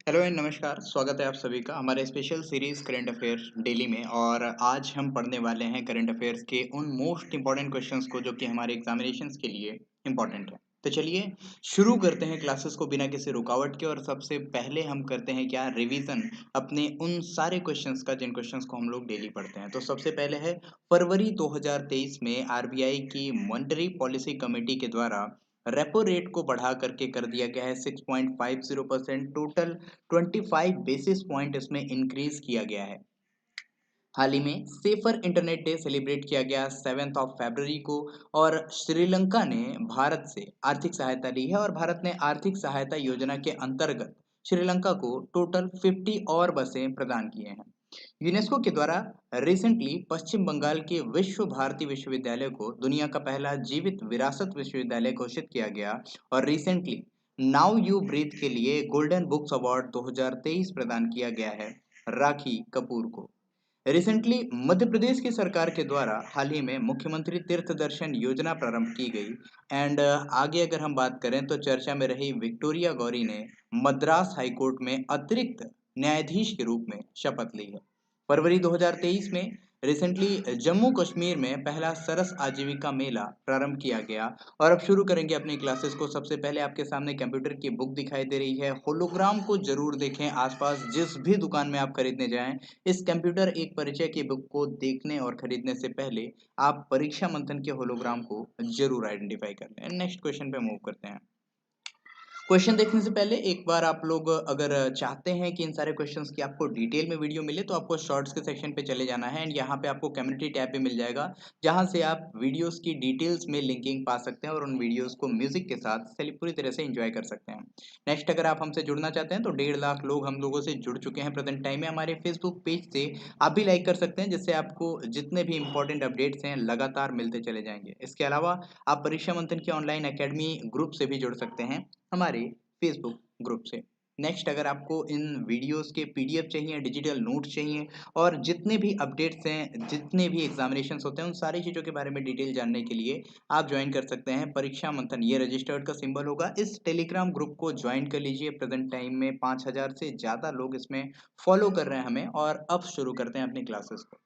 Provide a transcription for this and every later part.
Hello and नमस्कार, स्वागत है आप सभी का हमारे special series current affairs daily में। और आज हम पढ़ने वाले हैं करंट अफेयर्स के उन मोस्ट इंपॉर्टेंट क्वेश्चंस को जो कि हमारे एग्जामिनेशंस के लिए इंपॉर्टेंट है। तो चलिए शुरू करते हैं क्लासेस को बिना किसी रुकावट के। और सबसे पहले हम करते हैं क्या, रिवीजन अपने उन सारे क्वेश्चंस का जिन क्वेश्चंस को हम लोग डेली पढ़ते हैं। तो सबसे पहले है फरवरी 2023 में आरबीआई की मॉनेटरी पॉलिसी कमेटी के द्वारा रेपो रेट को बढ़ा करके कर दिया गया है 6.50%। टोटल 25 बेसिस पॉइंट इसमें इंक्रीज किया गया है। हाल ही में सेफर इंटरनेट डे सेलिब्रेट किया गया 7 फरवरी को। और श्रीलंका ने भारत से आर्थिक सहायता ली है और भारत ने आर्थिक सहायता योजना के अंतर्गत श्रीलंका को टोटल 50 और बसें प्रदान किए हैं। यूनेस्को के द्वारा रिसेंटली पश्चिम बंगाल के विश्व भारती विश्वविद्यालय को दुनिया का पहला जीवित विरासत विश्वविद्यालय घोषित किया गया। और रिसेंटली नाउ यू ब्रीथ के लिए गोल्डन बुक्स अवार्ड 2023 प्रदान किया गया है राखी कपूर को। रिसेंटली मध्य प्रदेश की सरकार के द्वारा हाल ही में मुख्यमंत्री तीर्थ दर्शन योजना प्रारंभ की गई। एंड आगे अगर हम बात करें तो चर्चा में रही विक्टोरिया गौरी ने मद्रास हाईकोर्ट में अतिरिक्त न्यायाधीश के रूप में शपथ ली है। फरवरी 2023 में रिसेंटली जम्मू कश्मीर में पहला सरस आजीविका मेला प्रारंभ किया गया। और अब शुरू करेंगे अपनी क्लासेस को। सबसे पहले आपके सामने कंप्यूटर की बुक दिखाई दे रही है। होलोग्राम को जरूर देखें आसपास जिस भी दुकान में आप खरीदने जाएं। इस कंप्यूटर एक परिचय की बुक को देखने और खरीदने से पहले आप परीक्षा मंथन के होलोग्राम को जरूर आइडेंटिफाई कर लें। नेक्स्ट क्वेश्चन पे मूव करते हैं। क्वेश्चन देखने से पहले एक बार आप लोग अगर चाहते हैं कि इन सारे क्वेश्चंस की आपको डिटेल में वीडियो मिले तो आपको शॉर्ट्स के सेक्शन पे चले जाना है। एंड यहाँ पे आपको कम्युनिटी टैब भी मिल जाएगा जहाँ से आप वीडियोस की डिटेल्स में लिंकिंग पा सकते हैं और उन वीडियोस को म्यूजिक के साथ पूरी तरह से एंजॉय कर सकते हैं। नेक्स्ट, अगर आप हमसे जुड़ना चाहते हैं तो 1.5 लाख लोग हम लोगों से जुड़ चुके हैं प्रेजेंट टाइम में हमारे फेसबुक पेज से। आप भी लाइक कर सकते हैं जिससे आपको जितने भी इंपॉर्टेंट अपडेट्स हैं लगातार मिलते चले जाएंगे। इसके अलावा आप परीक्षा मंथन की ऑनलाइन एकेडमी ग्रुप से भी जुड़ सकते हैं हमारे फेसबुक ग्रुप से। नेक्स्ट, अगर आपको इन वीडियोस के पीडीएफ चाहिए, डिजिटल नोट्स चाहिए और जितने भी अपडेट्स हैं, जितने भी एग्जामिनेशंस होते हैं, उन सारी चीज़ों के बारे में डिटेल जानने के लिए आप ज्वाइन कर सकते हैं परीक्षा मंथन। ये रजिस्टर्ड का सिंबल होगा। इस टेलीग्राम ग्रुप को ज्वाइन कर लीजिए। प्रेजेंट टाइम में 5,000 से ज़्यादा लोग इसमें फॉलो कर रहे हैं हमें। और अब शुरू करते हैं अपनी क्लासेस को।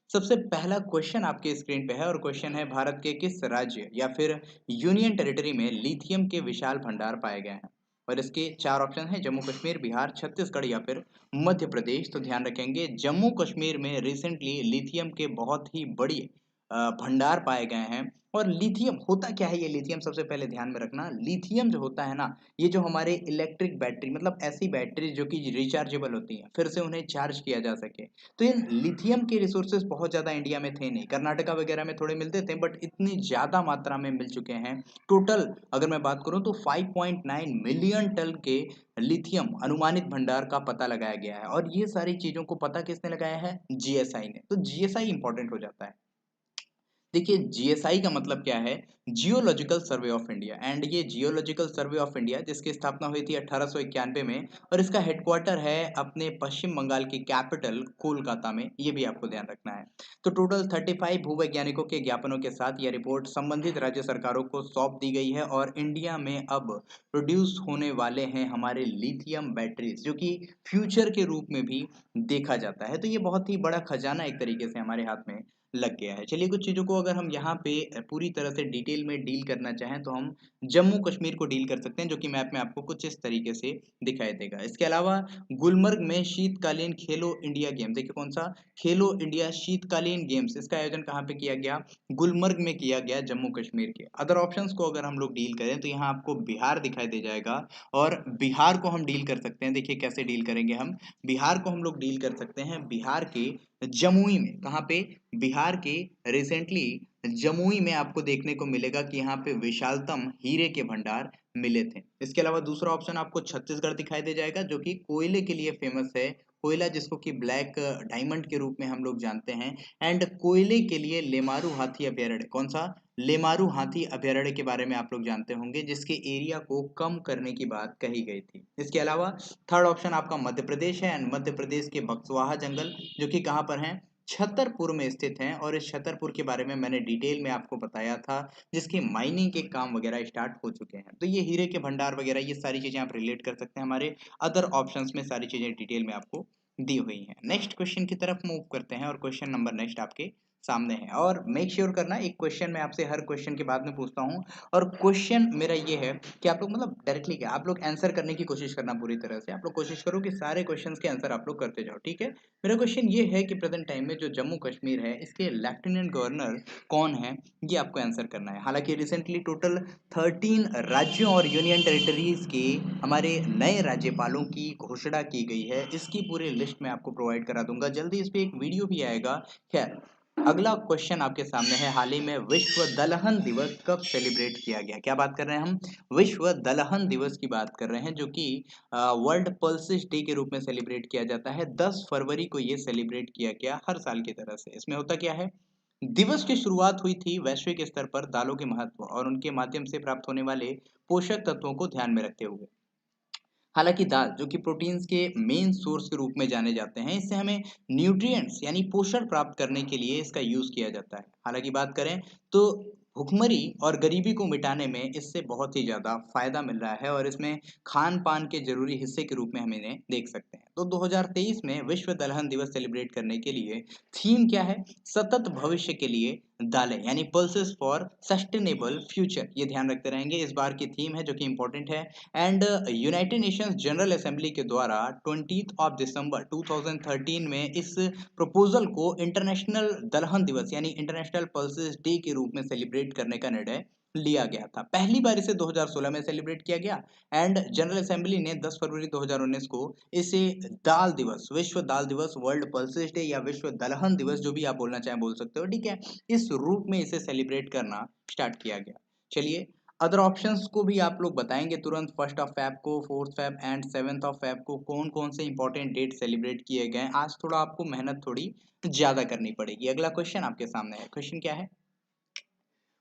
सबसे पहला क्वेश्चन आपके स्क्रीन पे है और क्वेश्चन है, भारत के किस राज्य या फिर यूनियन टेरिटरी में लिथियम के विशाल भंडार पाए गए हैं। और इसके चार ऑप्शन हैं, जम्मू कश्मीर, बिहार, छत्तीसगढ़ या फिर मध्य प्रदेश। तो ध्यान रखेंगे जम्मू कश्मीर में रिसेंटली लिथियम के बहुत ही बड़ी भंडार पाए गए हैं। और लिथियम होता क्या है, ये लिथियम सबसे पहले ध्यान में रखना। लिथियम जो होता है ना, ये जो हमारे इलेक्ट्रिक बैटरी, मतलब ऐसी बैटरी जो कि रिचार्जेबल होती हैं, फिर से उन्हें चार्ज किया जा सके। तो ये लिथियम के रिसोर्सेज बहुत ज़्यादा इंडिया में थे नहीं, कर्नाटका वगैरह में थोड़े मिलते थे बट इतनी ज़्यादा मात्रा में मिल चुके हैं। टोटल अगर मैं बात करूं तो 5.9 मिलियन टन के लिथियम अनुमानित भंडार का पता लगाया गया है। और ये सारी चीज़ों को पता किसने लगाया है, जीएसआई ने। तो जीएसआई इंपॉर्टेंट हो जाता है। देखिए जीएसआई का मतलब क्या है, geological survey of India. And ये जियोलॉजिकल सर्वे ऑफ इंडिया जिसकी स्थापना हुई थी 1891 में और इसका हेडक्वार्टर है अपने पश्चिम बंगाल की कैपिटल कोलकाता में। ये भी आपको ध्यान रखना है। तो टोटल 35 भूवैज्ञानिकों के ज्ञापनों के साथ यह रिपोर्ट संबंधित राज्य सरकारों को सौंप दी गई है। और इंडिया में अब प्रोड्यूस होने वाले हैं हमारे लिथियम बैटरीज, जो कि फ्यूचर के रूप में भी देखा जाता है। तो ये बहुत ही बड़ा खजाना एक तरीके से हमारे हाथ में लग गया है। चलिए कुछ चीज़ों को अगर हम यहाँ पे पूरी तरह से डिटेल में डील करना चाहें तो हम जम्मू कश्मीर को डील कर सकते हैं, जो कि मैप में आपको कुछ इस तरीके से दिखाई देगा। इसके अलावा गुलमर्ग में शीतकालीन खेलो इंडिया गेम, देखिए कौन सा, खेलो इंडिया शीतकालीन गेम्स, इसका आयोजन कहाँ पे किया गया, गुलमर्ग में किया गया, जम्मू कश्मीर के। अदर ऑप्शंस को अगर हम लोग डील करें तो यहाँ आपको बिहार दिखाई दे जाएगा। और बिहार को हम डील कर सकते हैं, देखिए कैसे डील करेंगे हम। बिहार को हम लोग डील कर सकते हैं बिहार के जमुई में। कहाँ पे, बिहार के रिसेंटली जमुई में आपको देखने को मिलेगा कि यहाँ पे विशालतम हीरे के भंडार मिले थे। इसके अलावा दूसरा ऑप्शन आपको छत्तीसगढ़ दिखाई दे जाएगा जो कि कोयले के लिए फेमस है। कोयला जिसको कि ब्लैक डायमंड के रूप में हम लोग जानते हैं। एंड कोयले के लिए लेमारू हाथी अभयारण्य, कौन सा, लेमारू हाथी अभयारण्य के बारे में आप लोग जानते होंगे, जिसके एरिया को कम करने की बात कही गई थी। इसके अलावा थर्ड ऑप्शन आपका मध्य प्रदेश है। एंड मध्य प्रदेश के बक्सवाहा जंगल जो कि कहाँ पर है, छतरपुर में स्थित हैं और इस छतरपुर के बारे में मैंने डिटेल में आपको बताया था, जिसकी माइनिंग के काम वगैरह स्टार्ट हो चुके हैं। तो ये हीरे के भंडार वगैरह ये सारी चीज़ें आप रिलेट कर सकते हैं, हमारे अदर ऑप्शंस में सारी चीज़ें डिटेल में आपको दी हुई हैं। नेक्स्ट क्वेश्चन की तरफ मूव करते हैं और क्वेश्चन नंबर नेक्स्ट आपके सामने है और मेक श्योर करना एक क्वेश्चन मैं आपसे हर क्वेश्चन के बाद में पूछता हूँ और क्वेश्चन मेरा ये है कि आप लोग मतलब डायरेक्टली क्या आप लोग आंसर करने की कोशिश करना पूरी तरह से। आप लोग कोशिश करो कि सारे क्वेश्चंस के आंसर आप लोग करते जाओ, ठीक है। मेरा क्वेश्चन ये है कि प्रेजेंट टाइम में जो जम्मू कश्मीर है इसके लेफ्टिनेंट गवर्नर कौन है, ये आपको आंसर करना है। हालांकि रिसेंटली टोटल 13 राज्यों और यूनियन टेरिटरीज के हमारे नए राज्यपालों की घोषणा की गई है, इसकी पूरी लिस्ट मैं आपको प्रोवाइड करा दूंगा जल्दी। इस पे एक वीडियो भी आएगा। खैर, अगला क्वेश्चन आपके सामने है, हाल ही में विश्व दलहन दिवस कब सेलिब्रेट किया गया? क्या बात कर रहे हैं हम? विश्व दलहन दिवस की बात कर रहे हैं, जो कि वर्ल्ड पल्सिस डे के रूप में सेलिब्रेट किया जाता है। 10 फरवरी को ये सेलिब्रेट किया गया हर साल की तरह से। इसमें होता क्या है, दिवस की शुरुआत हुई थी वैश्विक स्तर पर दालों के महत्व और उनके माध्यम से प्राप्त होने वाले पोषक तत्वों को ध्यान में रखते हुए। हालांकि दाल जो कि प्रोटीन्स के मेन सोर्स के रूप में जाने जाते हैं, इससे हमें न्यूट्रिएंट्स यानी पोषण प्राप्त करने के लिए इसका यूज किया जाता है। हालांकि बात करें तो भुखमरी और गरीबी को मिटाने में इससे बहुत ही ज्यादा फायदा मिल रहा है और इसमें खान पान के जरूरी हिस्से के रूप में हम इन्हें देख सकते हैं। तो 2023 में विश्व दलहन दिवस सेलिब्रेट करने के लिए थीम क्या है? सतत भविष्य के लिए दालें, यानी पल्सेस फॉर सस्टेनेबल फ्यूचर, ये ध्यान रखते रहेंगे। इस बार की थीम है जो कि इंपॉर्टेंट है। And United Nations general assembly के द्वारा 20 ऑफ दिसंबर 2013 में इस प्रपोजल को इंटरनेशनल दलहन दिवस यानी इंटरनेशनल पल्सेस डे के रूप में सेलिब्रेट करने का निर्णय लिया गया था। पहली बार इसे 2016 में सेलिब्रेट किया गया एंड जनरल असेंबली ने 10 फरवरी 2019 को इसे दाल दिवस, विश्व दाल दिवस, वर्ल्ड पल्सेस डे या विश्व दलहन दिवस, जो भी आप बोलना चाहें बोल सकते हो, ठीक है, इस रूप में इसे सेलिब्रेट करना स्टार्ट किया गया। चलिए, अदर ऑप्शंस को भी आप लोग बताएंगे तुरंत। 1 ऑफ फेब को, 4 फेब एंड 7 ऑफ फेब को कौन कौन से इंपॉर्टेंट डेट सेलिब्रेट किए गए। आज थोड़ा आपको मेहनत थोड़ी ज्यादा करनी पड़ेगी। अगला क्वेश्चन आपके सामने है। क्वेश्चन क्या है?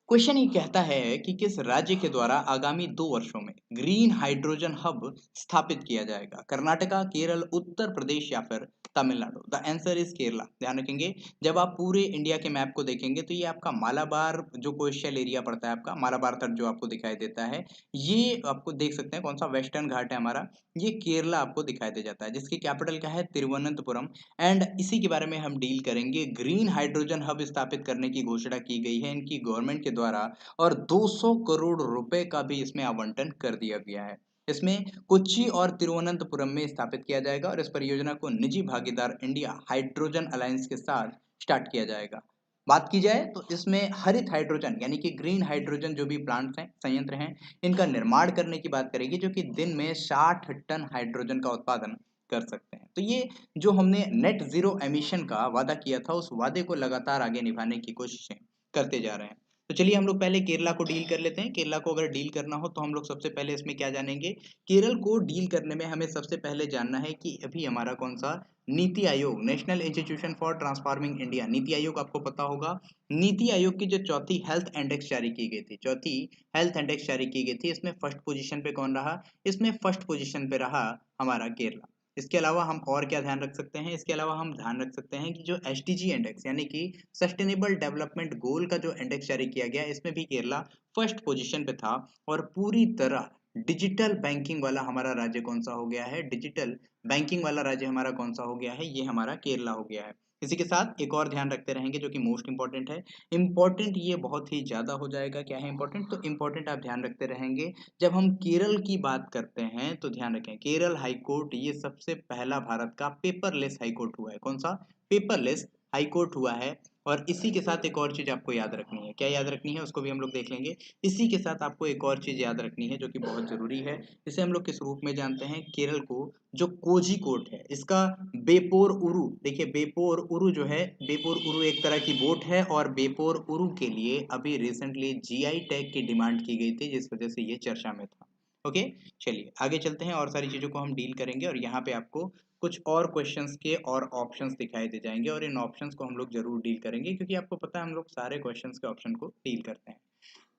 क्वेश्चन ये कहता है कि किस राज्य के द्वारा आगामी 2 वर्षों में ग्रीन हाइड्रोजन हब स्थापित किया जाएगा? कर्नाटका, केरल, उत्तर प्रदेश या फिर Tamil Nadu? The answer is Kerala. ध्यान रखेंगे, जब आप पूरे इंडिया के मैप को देखेंगे तो ये आपका मालाबार जो कोस्टल एरिया पड़ता है, आपका मालाबार तट जो आपको दिखाई देता है, ये आपको देख सकते हैं कौन सा वेस्टर्न घाट है हमारा, ये केरला आपको दिखाई दे जाता है, जिसकी कैपिटल क्या है? तिरुवनंतपुरम। एंड इसी के बारे में हम डील करेंगे। ग्रीन हाइड्रोजन हब स्थापित करने की घोषणा की गई है इनकी गवर्नमेंट के द्वारा और 200 करोड़ रुपए का भी इसमें आवंटन कर दिया गया है। इसमें कोच्चि और तिरुवनंतपुरम में स्थापित किया जाएगा और इस परियोजना को निजी भागीदार इंडिया हाइड्रोजन अलायंस के साथ स्टार्ट किया जाएगा। बात की जाए तो इसमें हरित हाइड्रोजन यानी कि ग्रीन हाइड्रोजन जो भी प्लांट्स हैं, संयंत्र हैं, इनका निर्माण करने की बात करेगी, जो कि दिन में 60 टन हाइड्रोजन का उत्पादन कर सकते हैं। तो ये जो हमने नेट जीरो एमिशन का वादा किया था, उस वादे को लगातार आगे निभाने की कोशिशें करते जा रहे हैं। तो चलिए हम लोग पहले केरला को डील कर लेते हैं। केरला को अगर डील करना हो तो हम लोग सबसे पहले इसमें क्या जानेंगे? केरल को डील करने में हमें सबसे पहले जानना है कि अभी हमारा कौन सा NITI Aayog, national institution for transforming India, NITI Aayog आपको पता होगा। नीति आयोग की जो चौथी हेल्थ इंडेक्स जारी की गई थी, चौथी हेल्थ इंडेक्स जारी की गई थी, इसमें फर्स्ट पोजीशन पे कौन रहा? इसमें फर्स्ट पोजीशन पे रहा हमारा केरला। इसके अलावा हम और क्या ध्यान रख सकते हैं? इसके अलावा हम ध्यान रख सकते हैं कि जो एसडीजी इंडेक्स यानी कि सस्टेनेबल डेवलपमेंट गोल का जो इंडेक्स जारी किया गया, इसमें भी केरला फर्स्ट पोजीशन पे था। और पूरी तरह डिजिटल बैंकिंग वाला हमारा राज्य कौन सा हो गया है? डिजिटल बैंकिंग वाला राज्य हमारा कौन सा हो गया है? ये हमारा केरला हो गया है। इसी के साथ एक और ध्यान रखते रहेंगे जो कि मोस्ट इंपॉर्टेंट है। इंपॉर्टेंट ये बहुत ही ज्यादा हो जाएगा। क्या है इंपॉर्टेंट? तो इंपॉर्टेंट आप ध्यान रखते रहेंगे। जब हम केरल की बात करते हैं तो ध्यान रखें, केरल हाई कोर्ट ये सबसे पहला भारत का पेपरलेस हाई कोर्ट हुआ है। कौन सा? पेपरलेस हाई कोर्ट हुआ है। और इसी के साथ एक और चीज आपको याद रखनी है। क्या याद रखनी है उसको भी हम लोग देख लेंगे। इसी के साथ आपको एक और चीज याद रखनी है जो कि बहुत जरूरी है। इसे हम लोग किस रूप में जानते हैं? केरल को जो कोझिकोड है, इसका बेपोर उरु, देखिए बेपोर उरु जो है, बेपोर उरु एक तरह की बोट है और बेपोर उरु के लिए अभी रिसेंटली जीआई टैग की डिमांड की गई थी, जिस वजह से ये चर्चा में था। ओके, चलिए आगे चलते हैं और सारी चीजों को हम डील करेंगे और यहाँ पे आपको कुछ और क्वेश्चंस के और ऑप्शंस दिखाई दे जाएंगे और इन ऑप्शंस को हम लोग जरूर डील करेंगे, क्योंकि आपको पता है हम लोग सारे क्वेश्चंस के ऑप्शन को डील करते हैं।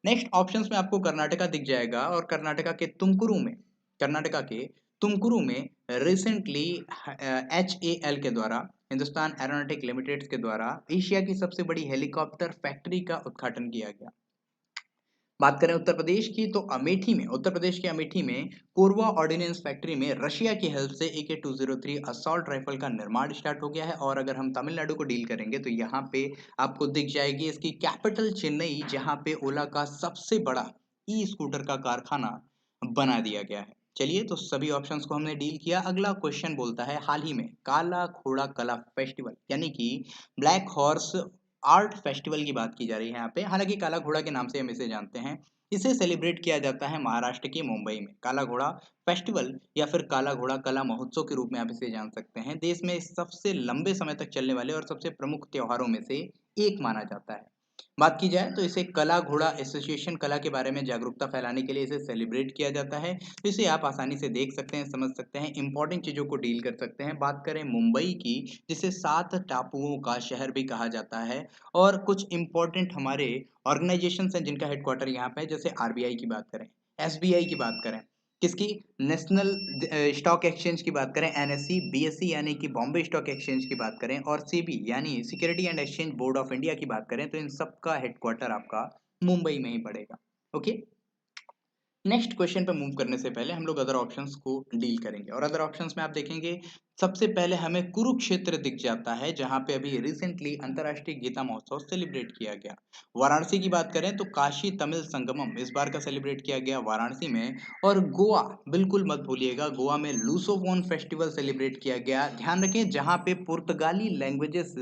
नेक्स्ट ऑप्शंस में आपको कर्नाटका दिख जाएगा और कर्नाटका के तुमकुरु में रिसेंटली HAL के द्वारा हिंदुस्तान एरोनॉटिक लिमिटेड के द्वारा एशिया की सबसे बड़ी हेलीकॉप्टर फैक्ट्री का उद्घाटन किया गया? बात करें उत्तर प्रदेश की तो अमेठी में, उत्तर प्रदेश के अमेठी में कोरबा ऑर्डिनेंस फैक्ट्री में रशिया की हेल्प से AK-203 असॉल्ट राइफल का निर्माण स्टार्ट हो गया है। और अगर हम तमिलनाडु को डील करेंगे तो यहाँ पे आपको दिख जाएगी इसकी कैपिटल चेन्नई, जहाँ पे ओला का सबसे बड़ा ई स्कूटर का कारखाना बना दिया गया है। चलिए, तो सभी ऑप्शंस को हमने डील किया। अगला क्वेश्चन बोलता है, हाल ही में काला घोड़ा कला फेस्टिवल यानी कि ब्लैक हॉर्स आर्ट फेस्टिवल की बात की जा रही है यहाँ पे। हालांकि काला घोड़ा के नाम से हम इसे जानते हैं। इसे सेलिब्रेट किया जाता है महाराष्ट्र के मुंबई में। काला घोड़ा फेस्टिवल या फिर काला घोड़ा कला महोत्सव के रूप में आप इसे जान सकते हैं। देश में सबसे लंबे समय तक चलने वाले और सबसे प्रमुख त्योहारों में से एक माना जाता है। बात की जाए तो इसे कला घोड़ा एसोसिएशन कला के बारे में जागरूकता फैलाने के लिए इसे सेलिब्रेट किया जाता है। तो इसे आप आसानी से देख सकते हैं, समझ सकते हैं, इंपॉर्टेंट चीजों को डील कर सकते हैं। बात करें मुंबई की, जिसे 7 टापुओं का शहर भी कहा जाता है, और कुछ इंपॉर्टेंट हमारे ऑर्गेनाइजेशन हैं जिनका हेडक्वार्टर यहाँ पे है, जैसे RBI की बात करें, SBI की बात करें, किसकी, नेशनल स्टॉक एक्सचेंज की बात करें, NSE, BSE यानी कि बॉम्बे स्टॉक एक्सचेंज की बात करें, और SEBI यानी security and exchange board of India की बात करें, तो इन सब का हेडक्वार्टर आपका मुंबई में ही पड़ेगा। ओके, नेक्स्ट क्वेश्चन पे मूव करने से पहले हम लोग अदर ऑप्शंस को डील करेंगे। और अदर ऑप्शंस में आप देखेंगे सबसे पहले हमें कुरुक्षेत्र दिख जाता है, जहां पे अभी रिसेंटली अंतरराष्ट्रीय गीता महोत्सव सेलिब्रेट किया गया। वाराणसी की बात करें तो काशी तमिल संगमम इस बार का सेलिब्रेट किया गया वाराणसी में। और गोवा, बिल्कुल मत भूलिएगा, गोवा में लूसोफोन फेस्टिवल सेलिब्रेट किया गया। ध्यान रखें, जहां पे पुर्तगाली लैंग्वेजेस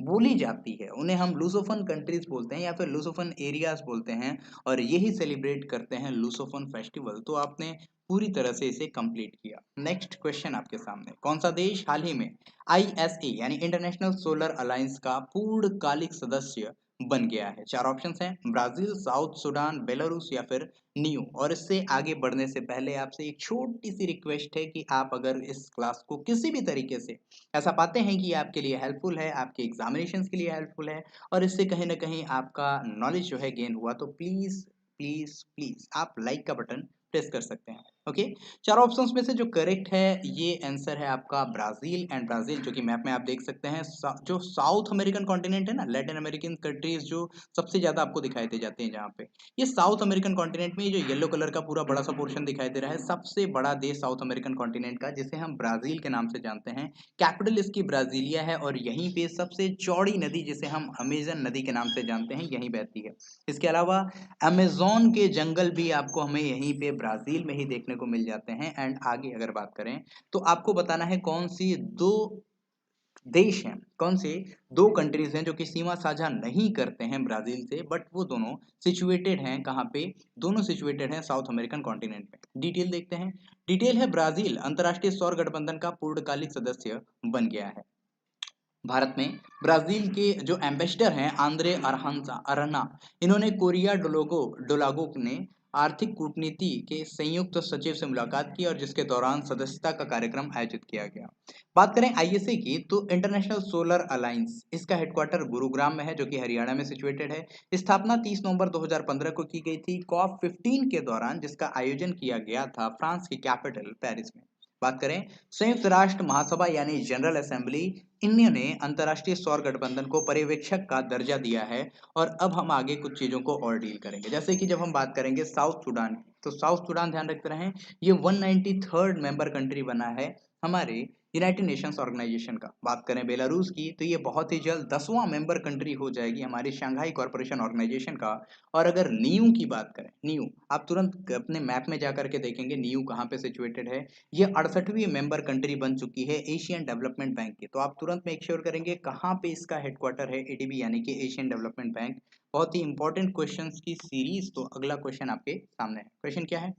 बोली जाती है उन्हें हम लूसोफोन कंट्रीज बोलते हैं या फिर लूसोफोन एरियाज बोलते हैं, और यही सेलिब्रेट करते हैं लूसोफोन फेस्टिवल। तो आपने पूरी तरह से इसे कंप्लीट किया। नेक्स्ट क्वेश्चन आपके सामने, कौन सा देश हाल ही में ISA यानी इंटरनेशनल सोलर अलायंस का पूर्णकालिक सदस्य बन गया है? चार ऑप्शंस हैं, ब्राजील, साउथ सुडान, बेलारूस या फिर न्यू। और इससे आगे बढ़ने से पहले आपसे एक छोटी सी रिक्वेस्ट है कि आप अगर इस क्लास को किसी भी तरीके से ऐसा पाते हैं कि आपके लिए हेल्पफुल है, आपके एग्जामिनेशन के लिए हेल्पफुल है, और इससे कहीं ना कहीं आपका नॉलेज जो है गेन हुआ, तो प्लीज प्लीज प्लीज आप लाइक का बटन प्रेस कर सकते हैं। ओके, चार ऑप्शंस में से जो करेक्ट है ये आंसर है आपका ब्राजील। एंड ब्राजील जो कि मैप में आप देख सकते हैं, जो साउथ अमेरिकन कॉन्टिनेंट है ना, लैटिन अमेरिकन कंट्रीज जो सबसे ज्यादा आपको दिखाई दे जाते हैं, जहाँ पे ये साउथ अमेरिकन कॉन्टिनेंट में ये जो येलो कलर का पूरा बड़ा सा पोर्शन दिखाई दे रहा है, सबसे बड़ा देश साउथ अमेरिकन कॉन्टिनेंट का, जिसे हम ब्राजील के नाम से जानते हैं। कैपिटल इसकी ब्राजीलिया है, और यहीं पे सबसे चौड़ी नदी जिसे हम अमेजन नदी के नाम से जानते हैं यहीं बहती है। इसके अलावा अमेज़न के जंगल भी आपको हमें यहीं पे ब्राजील में ही देखने को मिल जाते हैं। एंड आगे अगर बात करें तो आपको बताना है कौन सी दो देश हैं, कौन से दो कंट्रीज हैं जो कि सीमा साझा नहीं करते हैं ब्राजील से, बट वो दोनों सिचुएटेड हैं कहाँ पे, दोनों सिचुएटेड हैं साउथ अमेरिकन कॉन्टिनेंट में। डिटेल देखते हैं। डिटेल है, ब्राजील अंतर्राष्ट्रीय सौर गठबंधन का पूर्णकालिक सदस्य बन गया है। भारत में ब्राजील के जो एम्बेसडर हैं आंद्रे अरना, इन्होंने कोरिया डोलागो ने आर्थिक कूटनीति के संयुक्त सचिव से मुलाकात की, और जिसके दौरान सदस्यता का कार्यक्रम आयोजित किया गया। बात करें ISA की तो इंटरनेशनल सोलर अलायंस, इसका हेडक्वार्टर गुरुग्राम में है जो कि हरियाणा में सिचुएटेड है। स्थापना 30 नवंबर 2015 को की गई थी COP15 के दौरान, जिसका आयोजन किया गया था फ्रांस की कैपिटल पेरिस में। बात करें संयुक्त राष्ट्र महासभा यानी जनरल असेंबली, इन्होंने अंतर्राष्ट्रीय सौर गठबंधन को पर्यवेक्षक का दर्जा दिया है। और अब हम आगे कुछ चीजों को और डील करेंगे, जैसे कि जब हम बात करेंगे साउथ सुडान की, तो साउथ सुडान ध्यान रखते रहें, ये 193rd मेंबर कंट्री बना है हमारे यूनाइटेड नेशंस ऑर्गेनाइजेशन का। बात करें बेलारूस की तो ये बहुत ही जल्द 10वां मेंबर कंट्री हो जाएगी हमारी शंघाई कॉरपोरेशन ऑर्गेनाइजेशन का। और अगर न्यू की बात करें, न्यू आप तुरंत अपने मैप में जाकर के देखेंगे न्यू कहाँ पे सिचुएटेड है। ये 68वीं मेंबर कंट्री बन चुकी है एशियन डेवलपमेंट बैंक की। तो आप तुरंत मेक श्योर करेंगे कहाँ पे इसका हेडक्वार्टर है, ADB यानी कि एशियन डेवलपमेंट बैंक। बहुत ही इंपॉर्टेंट क्वेश्चंस की सीरीज। तो अगला क्वेश्चन आपके सामने है। क्वेश्चन क्या है?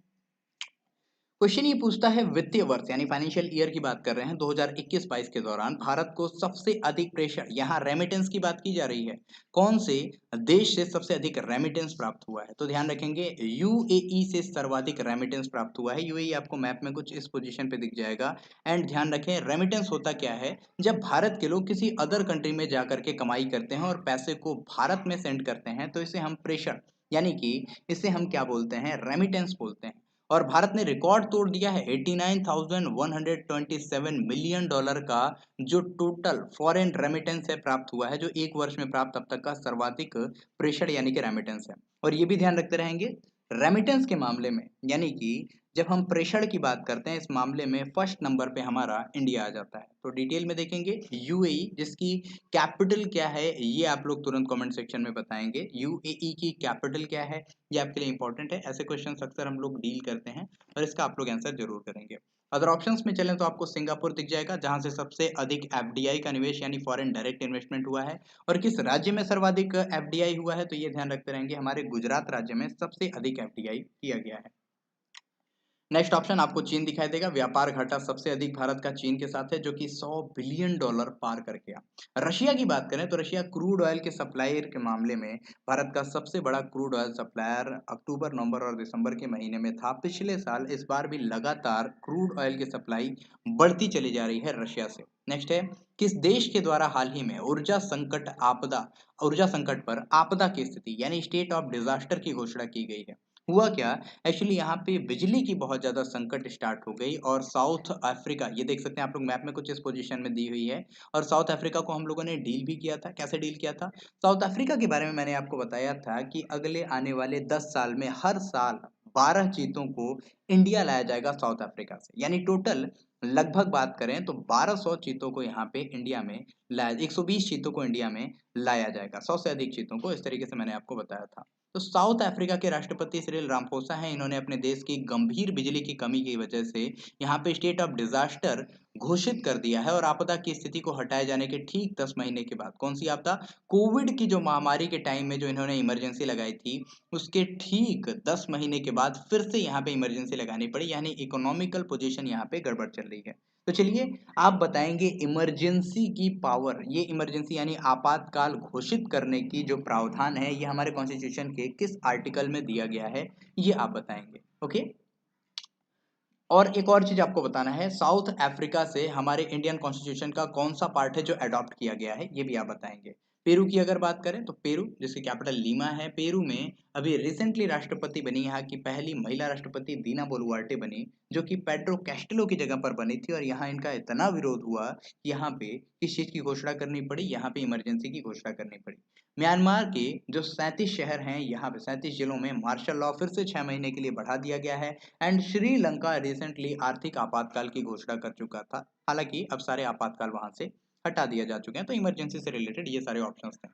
क्वेश्चन ये पूछता है, वित्तीय वर्ष यानी फाइनेंशियल ईयर की बात कर रहे हैं 2021-22 के दौरान भारत को सबसे अधिक प्रेशर, यहाँ रेमिटेंस की बात की जा रही है, कौन से देश से सबसे अधिक रेमिटेंस प्राप्त हुआ है? तो ध्यान रखेंगे UAE से सर्वाधिक रेमिटेंस प्राप्त हुआ है। UAE आपको मैप में कुछ इस पोजीशन पे दिख जाएगा। एंड ध्यान रखें, रेमिटेंस होता क्या है, जब भारत के लोग किसी अदर कंट्री में जाकर के कमाई करते हैं और पैसे को भारत में सेंड करते हैं, तो इसे हम प्रेशर यानी कि इसे हम क्या बोलते हैं, रेमिटेंस बोलते हैं। और भारत ने रिकॉर्ड तोड़ दिया है 89,127 मिलियन डॉलर का जो टोटल फॉरेन रेमिटेंस है प्राप्त हुआ है, जो एक वर्ष में प्राप्त अब तक का सर्वाधिक प्रेषण यानी कि रेमिटेंस है। और ये भी ध्यान रखते रहेंगे रेमिटेंस के मामले में, यानी कि जब हम प्रेषण की बात करते हैं इस मामले में फर्स्ट नंबर पे हमारा इंडिया आ जाता है। तो डिटेल में देखेंगे यूएई, जिसकी कैपिटल क्या है ये आप लोग तुरंत कमेंट सेक्शन में बताएंगे। यूएई की कैपिटल क्या है ये आपके लिए इंपॉर्टेंट है, ऐसे क्वेश्चंस अक्सर हम लोग डील करते हैं और इसका आप लोग आंसर जरूर करेंगे। अदर ऑप्शंस में चलें तो आपको सिंगापुर दिख जाएगा, जहां से सबसे अधिक एफडीआई का निवेश यानी फॉरेन डायरेक्ट इन्वेस्टमेंट हुआ है। और किस राज्य में सर्वाधिक एफडीआई हुआ है तो ये ध्यान रखते रहेंगे, हमारे गुजरात राज्य में सबसे अधिक एफडीआई किया गया है। नेक्स्ट ऑप्शन आपको चीन दिखाई देगा, व्यापार घाटा सबसे अधिक भारत का चीन के साथ है, जो कि 100 बिलियन डॉलर पार कर गया। रशिया की बात करें तो रशिया क्रूड ऑयल के सप्लायर के मामले में भारत का सबसे बड़ा क्रूड ऑयल सप्लायर अक्टूबर, नवंबर और दिसंबर के महीने में था पिछले साल। इस बार भी लगातार क्रूड ऑयल की सप्लाई बढ़ती चली जा रही है रशिया से। नेक्स्ट है, किस देश के द्वारा हाल ही में ऊर्जा संकट पर आपदा की स्थिति यानी स्टेट ऑफ डिजास्टर की घोषणा की गई है। हुआ क्या, एक्चुअली यहाँ पे बिजली की बहुत ज़्यादा संकट स्टार्ट हो गई और साउथ अफ्रीका, ये देख सकते हैं आप लोग मैप में कुछ इस पोजीशन में दी हुई है। और साउथ अफ्रीका को हम लोगों ने डील भी किया था। कैसे डील किया था? साउथ अफ्रीका के बारे में मैंने आपको बताया था कि अगले आने वाले 10 साल में हर साल 12 चीतों को इंडिया लाया जाएगा साउथ अफ्रीका से, यानी टोटल लगभग बात करें तो 1200 चीतों को यहाँ पे इंडिया में लाया, 120 चीतों को इंडिया में लाया जाएगा, 100 से अधिक चीतों को, इस तरीके से मैंने आपको बताया था। तो साउथ अफ्रीका के राष्ट्रपति सिरिल रामफोसा हैं, इन्होंने अपने देश की गंभीर बिजली की कमी की वजह से यहाँ पे स्टेट ऑफ डिजास्टर घोषित कर दिया है। और आपदा की स्थिति को हटाए जाने के ठीक 10 महीने के बाद, कौन सी आपदा? कोविड की जो महामारी के टाइम में जो इन्होंने इमरजेंसी लगाई थी, उसके ठीक 10 महीने के बाद फिर से यहाँ पे इमरजेंसी लगानी पड़ी, यानी इकोनॉमिकल पोजीशन यहाँ पे गड़बड़ चल रही है। तो चलिए आप बताएंगे इमरजेंसी की पावर, ये इमरजेंसी यानी आपातकाल घोषित करने की जो प्रावधान है ये हमारे कॉन्स्टिट्यूशन के किस आर्टिकल में दिया गया है, ये आप बताएंगे। ओके, और एक और चीज आपको बताना है, साउथ अफ्रीका से हमारे इंडियन कॉन्स्टिट्यूशन का कौन सा पार्ट है जो अडॉप्ट किया गया है, ये भी आप बताएंगे। पेरू की अगर बात करें तो पेरू, जिसकी कैपिटल लीमा है, पेरू में अभी रिसेंटली राष्ट्रपति बनी यहाँ की पहली महिला राष्ट्रपति दीना बोलुआर्टे बनी, जो कि पेड्रो कैस्टेलो की जगह पर बनी थी। और यहाँ इनका इतना विरोध हुआ कि यहाँ पे किस चीज की घोषणा करनी पड़ी, यहाँ पे इमरजेंसी की घोषणा करनी पड़ी। म्यांमार के जो 37 शहर हैं, यहाँ पे 37 जिलों में मार्शल लॉ फिर से 6 महीने के लिए बढ़ा दिया गया है। एंड श्रीलंका रिसेंटली आर्थिक आपातकाल की घोषणा कर चुका था, हालांकि अब सारे आपातकाल वहां से हटा दिए जा चुके हैं। तो इमरजेंसी से रिलेटेड ये सारे ऑप्शंस थे।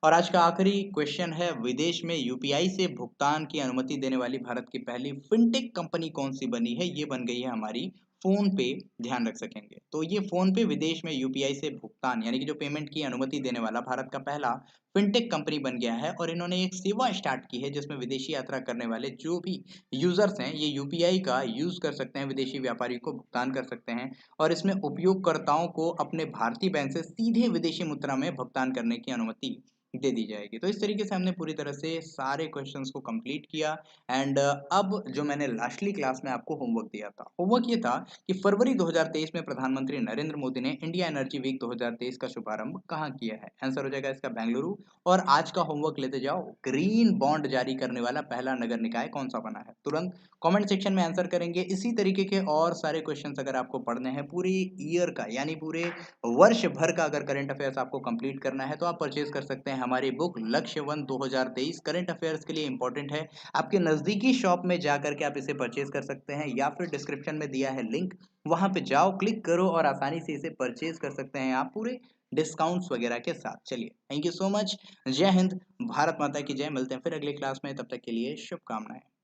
और आज का आखिरी क्वेश्चन है, विदेश में यूपीआई से भुगतान की अनुमति देने वाली भारत की पहली फिनटेक कंपनी कौन सी बनी है? ये बन गई है हमारी फोन पे, ध्यान रख सकेंगे। तो ये फोन पे विदेश में यूपीआई से भुगतान यानी कि जो पेमेंट की अनुमति देने वाला भारत का पहला फिनटेक कंपनी बन गया है। और इन्होंने एक सेवा स्टार्ट की है जिसमें विदेशी यात्रा करने वाले जो भी यूजर्स हैं ये यूपीआई का यूज कर सकते हैं, विदेशी व्यापारी को भुगतान कर सकते हैं। और इसमें उपयोगकर्ताओं को अपने भारतीय बैंक से सीधे विदेशी मुद्रा में भुगतान करने की अनुमति दे दी जाएगी। तो इस तरीके से हमने पूरी तरह से सारे क्वेश्चंस को कंप्लीट किया। एंड अब जो मैंने लास्टली क्लास में आपको होमवर्क दिया था, होमवर्क ये था कि फरवरी 2023 में प्रधानमंत्री नरेंद्र मोदी ने इंडिया एनर्जी वीक 2023 का शुभारंभ कहाँ किया है? आंसर हो जाएगा इसका बेंगलुरु। और आज का होमवर्क लेते जाओ, ग्रीन बॉन्ड जारी करने वाला पहला नगर निकाय कौन सा बना है? तुरंत कमेंट सेक्शन में आंसर करेंगे। इसी तरीके के और सारे क्वेश्चंस अगर आपको पढ़ने हैं पूरी ईयर का यानी पूरे वर्ष भर का, अगर करंट अफेयर्स आपको कंप्लीट करना है तो आप परचेज कर सकते हैं हमारी बुक लक्ष्य वन 2023। करंट अफेयर्स के लिए इंपॉर्टेंट है, आपके नजदीकी शॉप में जाकर के आप इसे परचेज कर सकते हैं, या फिर डिस्क्रिप्शन में दिया है लिंक, वहां पे जाओ, क्लिक करो और आसानी से इसे परचेज कर सकते हैं आप पूरे डिस्काउंट्स वगैरह के साथ। चलिए, थैंक यू सो मच। जय हिंद, भारत माता की जय। मिलते हैं फिर अगली क्लास में, तब तक के लिए शुभकामनाएं।